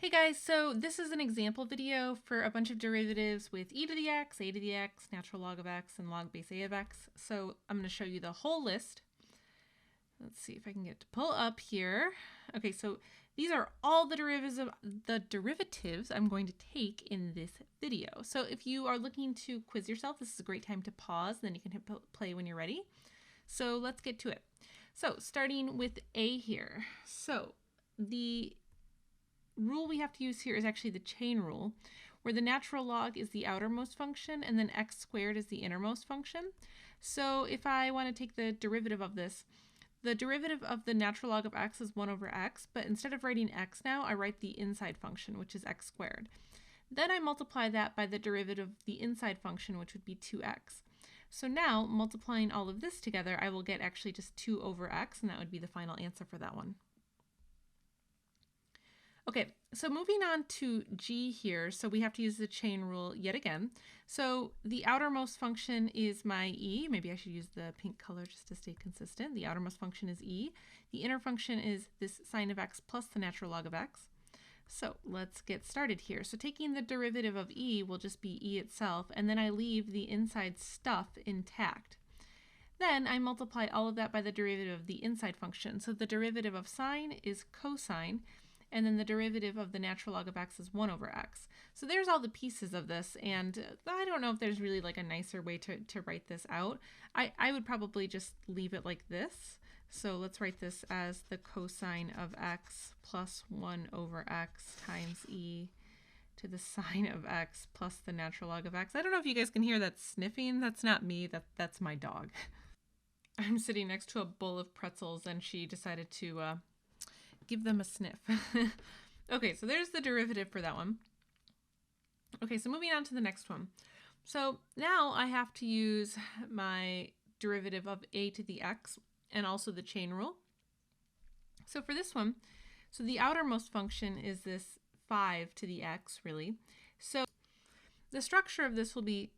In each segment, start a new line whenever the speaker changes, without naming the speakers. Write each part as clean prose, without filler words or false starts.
Hey guys, so this is an example video for a bunch of derivatives with e to the x, a to the x, natural log of x, and log base a of x. So I'm going to show you the whole list. Let's see if I can get to pull up here. Okay, so these are all the derivatives I'm going to take in this video. So if you are looking to quiz yourself, this is a great time to pause, then you can hit play when you're ready. So let's get to it. So starting with a here. So the rule we have to use here is actually the chain rule, where the natural log is the outermost function and then x squared is the innermost function. So if I want to take the derivative of this, the derivative of the natural log of x is 1 over x, but instead of writing x now, I write the inside function, which is x squared. Then I multiply that by the derivative of the inside function, which would be 2x. So now, multiplying all of this together, I will get actually just 2 over x, and that would be the final answer for that one. Okay, so moving on to g here, so we have to use the chain rule yet again. So the outermost function is my e. Maybe I should use the pink color just to stay consistent. The outermost function is e. The inner function is this sine of x plus the natural log of x. So let's get started here. So taking the derivative of e will just be e itself, and then I leave the inside stuff intact. Then I multiply all of that by the derivative of the inside function. So the derivative of sine is cosine, and then the derivative of the natural log of x is 1 over x. So there's all the pieces of this, and I don't know if there's really like a nicer way to write this out. I would probably just leave it like this. So let's write this as the cosine of x plus 1 over x times e to the sine of x plus the natural log of x. I don't know if you guys can hear that sniffing. That's not me, that's my dog. I'm sitting next to a bowl of pretzels and she decided to give them a sniff. Okay, so there's the derivative for that one. Okay, so moving on to the next one. So now I have to use my derivative of a to the x and also the chain rule. So for this one, so the outermost function is this 5 to the x, really. So the structure of this will be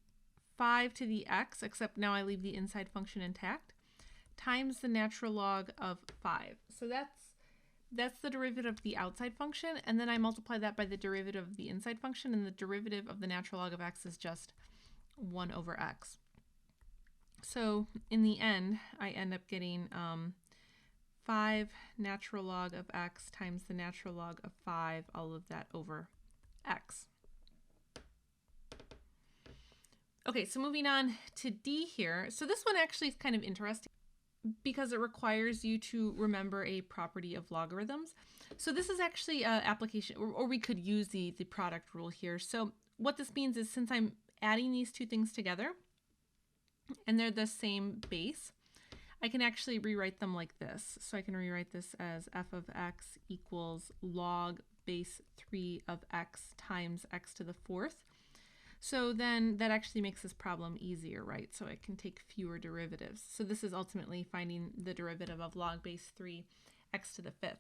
5 to the x, except now I leave the inside function intact, times the natural log of 5. So that's the derivative of the outside function, and then I multiply that by the derivative of the inside function, and the derivative of the natural log of x is just 1 over x. So in the end, I end up getting 5 natural log of x times the natural log of 5, all of that over x. Okay, so moving on to d here. So this one actually is kind of interesting because it requires you to remember a property of logarithms. So this is actually an application, or we could use the product rule here. So what this means is since I'm adding these two things together and they're the same base, I can actually rewrite them like this. So I can rewrite this as f of x equals log base 3 of x times x to the 4th. So then that actually makes this problem easier, right? So I can take fewer derivatives. So this is ultimately finding the derivative of log base 3 x to the 5th.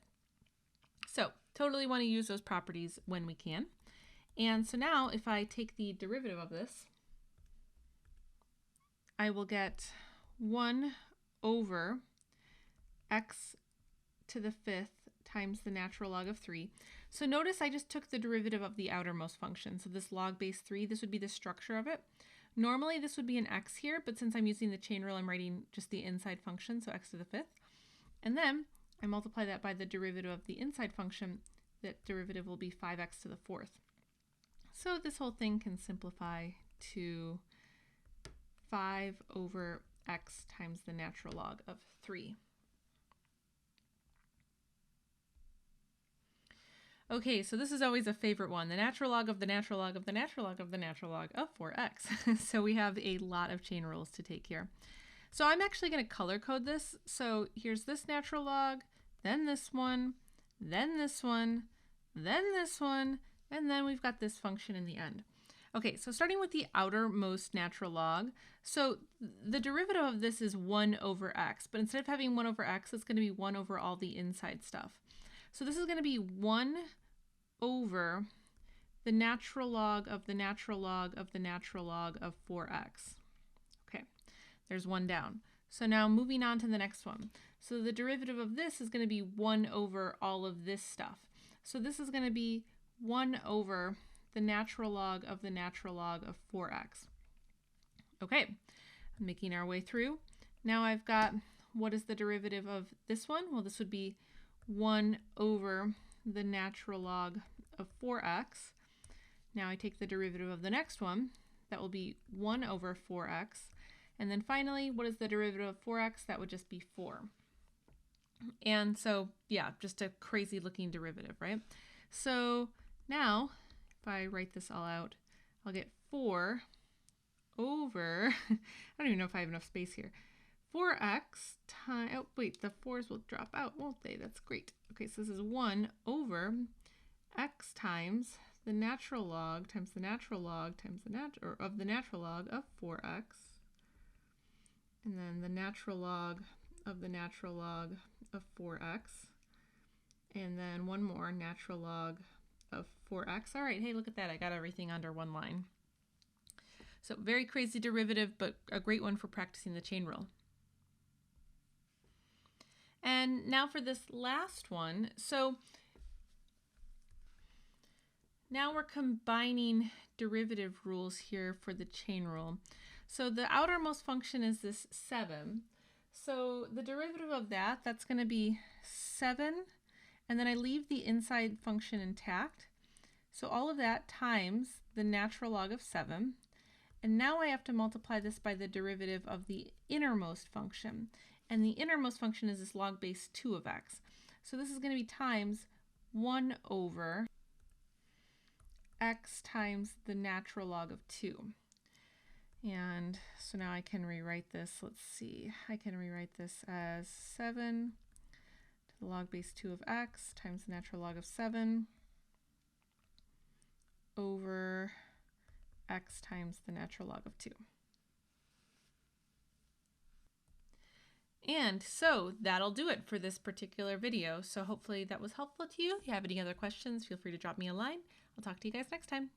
So totally want to use those properties when we can. And so now if I take the derivative of this, I will get 1 over x to the 5th times the natural log of 3. So notice I just took the derivative of the outermost function. So this log base 3, this would be the structure of it. Normally this would be an x here, but since I'm using the chain rule, I'm writing just the inside function, so x to the 5th. And then I multiply that by the derivative of the inside function. That derivative will be 5x to the 4th. So this whole thing can simplify to 5 over x times the natural log of 3. Okay, so this is always a favorite one, the natural log of the natural log of the natural log of the natural log of 4x. So we have a lot of chain rules to take here. So I'm actually going to color code this. So here's this natural log, then this one, then this one, then this one, and then we've got this function in the end. Okay, so starting with the outermost natural log, so the derivative of this is 1 over x, but instead of having 1 over x, it's going to be 1 over all the inside stuff. So this is going to be 1 over the natural log of the natural log of the natural log of 4x. Okay, there's one down. So now moving on to the next one. So the derivative of this is going to be 1 over all of this stuff. So this is going to be 1 over the natural log of the natural log of 4x. Okay, making our way through. Now I've got, what is the derivative of this one? Well, this would be 1 over the natural log of 4x. Now I take the derivative of the next one. That will be 1 over 4x. And then finally, what is the derivative of 4x? That would just be 4. And so, yeah, just a crazy looking derivative, right? So now, if I write this all out, I'll get 4 over, I don't even know if I have enough space here, 4x times, oh wait, the 4's will drop out, won't they? That's great. Okay, so this is 1 over x times the natural log times the natural log times the of the natural log of 4x, and then the natural log of the natural log of 4x, and then one more natural log of 4x. All right, hey, look at that. I got everything under one line. So very crazy derivative, but a great one for practicing the chain rule. And now for this last one. So now we're combining derivative rules here for the chain rule. So the outermost function is this 7. So the derivative of that, that's going to be 7, and then I leave the inside function intact. So all of that times the natural log of 7. And now I have to multiply this by the derivative of the innermost function. And the innermost function is this log base 2 of x. So this is going to be times 1 over x times the natural log of 2. And so now I can rewrite this. Let's see. I can rewrite this as 7 to the log base 2 of x times the natural log of 7 over x times the natural log of 2. And so that'll do it for this particular video. So hopefully that was helpful to you. If you have any other questions, feel free to drop me a line. I'll talk to you guys next time.